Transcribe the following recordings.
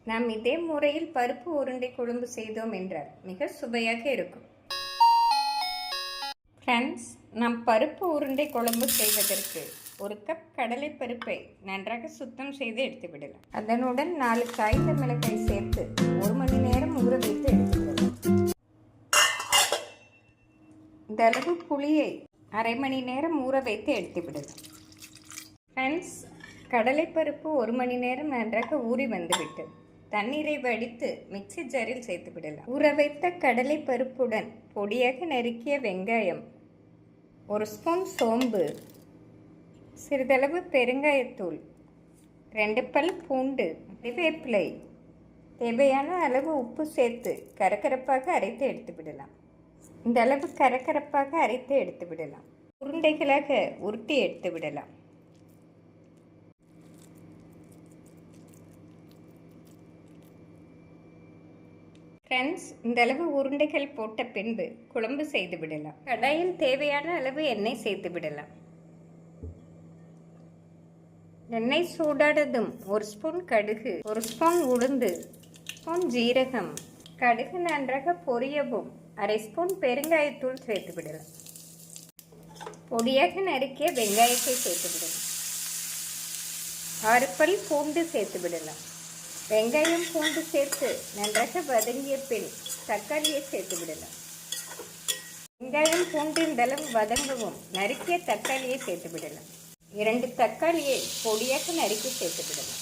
நாம் இதே முறையில் பருப்பு உருண்டை குழம்பு செய்தோம் என்றால் மிக சுவையாக இருக்கும். ஃப்ரெண்ட்ஸ், நாம் பருப்பு உருண்டை குழம்பு செய்வதற்கு 1 கப் கடலை பருப்பை நன்றாக சுத்தம் செய்து எடுத்துவிடலாம். அதனுடன் 4 காய்ந்த மிளகாய் சேர்த்து 1 மணி நேரம் ஊற வைத்து எடுத்துவிடலாம். இந்த அளவு புளியை அரை மணி நேரம் ஊற வைத்து எடுத்துவிடலாம். ஃப்ரெண்ட்ஸ், கடலைப்பருப்பு 1 மணி நேரம் நன்றாக ஊறி வந்துவிட்டு தண்ணீரை வடித்து மிக்சி ஜாரில் சேர்த்து விடலாம். ஊற வைத்த கடலை பருப்புடன் பொடியாக நறுக்கிய வெங்காயம், 1 ஸ்பூன் சோம்பு, சிறிதளவு பெருங்காயத்தூள், 2 பல் பூண்டு, கறிவேப்பிலை, தேவையான அளவு உப்பு சேர்த்து கரகரப்பாக அரைத்து எடுத்து விடலாம். இந்த அளவு கரகரப்பாக அரைத்து எடுத்து விடலாம். உருண்டைகளாக உருட்டி எடுத்து விடலாம். ஃப்ரெண்ட்ஸ், இந்த அளவு உருண்டைகள் போட்ட பின்பு குழம்பு செய்து விடலாம். கடாயில் தேவையான அளவு எண்ணெய் சேர்த்து விடலாம். எண்ணெய் சூடானதும் 1 ஸ்பூன் கடுகு, 1 ஸ்பூன் உளுந்து, ஸ்பூன் ஜீரகம், கடுகு நன்றாக பொரியவும் அரை ஸ்பூன் பெருங்காயத்தூள் சேர்த்து விடலாம். பொடியாக நறுக்கிய வெங்காயத்தை சேர்த்து விடலாம். 6 பல் பூண்டு சேர்த்து விடலாம். வெங்காயம் பூண்டு சேர்த்து நன்றாக வதங்கிய பின் தக்காளியை சேர்த்து விடலாம். வெங்காயம் பூண்டு இந்த அளவு வதங்கவும் நறுக்கிய தக்காளியை சேர்த்து விடலாம். 2 தக்காளியை பொடியாக நறுக்கி சேர்த்து விடலாம்.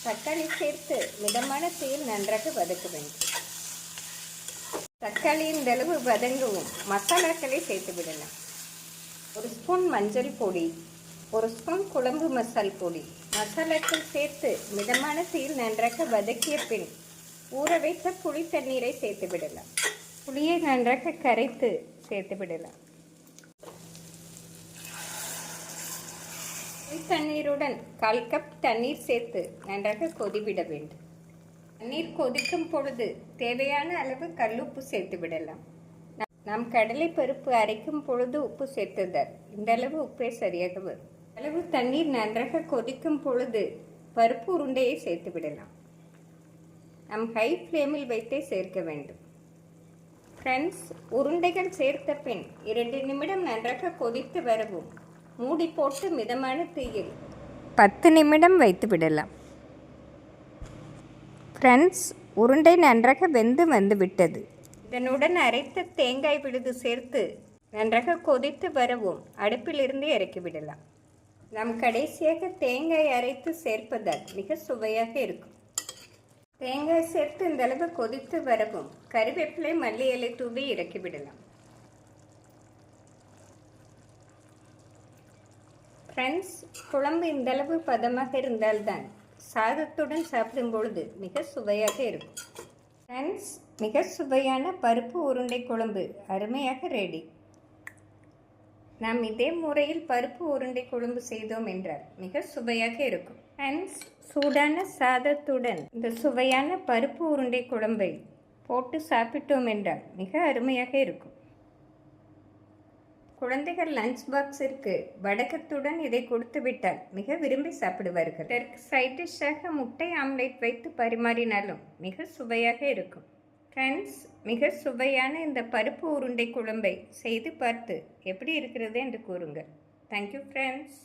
தக்காளி சேர்த்து மிதமான தீயில் நன்றாக வதக்க வேண்டும். தக்காளி இந்த அளவு வதங்கவும் மசாலாக்களை சேர்த்து விடலாம். 1 ஸ்பூன் மஞ்சள் பொடி, 1 ஸ்பூன் குழம்பு மசால் பொடி, மசாலாக்கள் சேர்த்து மிதமான தீயில் நன்றாக வதக்கிய பின் ஊற வைத்த புளி தண்ணீரை சேர்த்து விடலாம். புளியை நன்றாக கரைத்து சேர்த்து விடலாம். புளி தண்ணீருடன் 1/4 கப் தண்ணீர் சேர்த்து நன்றாக கொதிவிட வேண்டும். தண்ணீர் கொதிக்கும் பொழுது தேவையான அளவு கல்லுப்பு சேர்த்து விடலாம். நாம் கடலை பருப்பு அரைக்கும் பொழுது உப்பு சேர்த்ததால் இந்த அளவு உப்பே சரியாக வரும். அளவு தண்ணீர் நன்றாக கொதிக்கும் பொழுது பருப்பு உருண்டையை சேர்த்து விடலாம். நாம் ஹை ஃப்ளேமில் வைத்தே சேர்க்க வேண்டும். ஃப்ரெண்ட்ஸ், உருண்டைகள் சேர்த்த பின் 2 நிமிடம் நன்றாக கொதித்து வரவும் மூடி போட்டு மிதமான தீயில் 10 நிமிடம் வைத்து விடலாம். ஃப்ரெண்ட்ஸ், உருண்டை நன்றாக வெந்து வந்துவிட்டது. இதனுடன் அரைத்த தேங்காய் விழுது சேர்த்து நன்றாக கொதித்து வரவும் அடுப்பிலிருந்து இறக்கிவிடலாம். நாம் கடைசியாக தேங்காய் அரைத்து சேர்ப்பதால் மிக சுவையாக இருக்கும். தேங்காய் சேர்த்து இந்த அளவு கொதித்து வரவும் கறிவேப்பிலை, மல்லி இலை தூவி இறக்கிவிடலாம். ஃப்ரெண்ட்ஸ், குழம்பு இந்த அளவு பதமாக இருந்தால்தான் சாதத்துடன் சாப்பிடும் பொழுது மிக சுவையாக இருக்கும். ஃப்ரெண்ட்ஸ், மிக சுவையான பருப்பு உருண்டை குழம்பு அருமையாக ரெடி. நாம் இதே முறையில் பருப்பு உருண்டை குழம்பு செய்தோம் என்றால் மிக சுவையாக இருக்கும். ஃப்ரெண்ட்ஸ், சூடான சாதத்துடன் இந்த சுவையான பருப்பு உருண்டை குழம்பை போட்டு சாப்பிட்டோம் என்றால் மிக அருமையாக இருக்கும். குழந்தைகள் லஞ்ச் பாக்ஸிற்கு வடகத்துடன் இதை கொடுத்து விட்டால் மிக விரும்பி சாப்பிடுவார்கள். இதற்கு சைட் டிஷ்ஷாக முட்டை ஆம்லேட் வைத்து பரிமாறினாலும் மிக சுவையாக இருக்கும். ஃப்ரெண்ட்ஸ், மிக சுவையான இந்த பருப்பு உருண்டை குழம்பை செய்து பார்த்து எப்படி இருக்கிறது என்று கூறுங்கள். Thank you friends.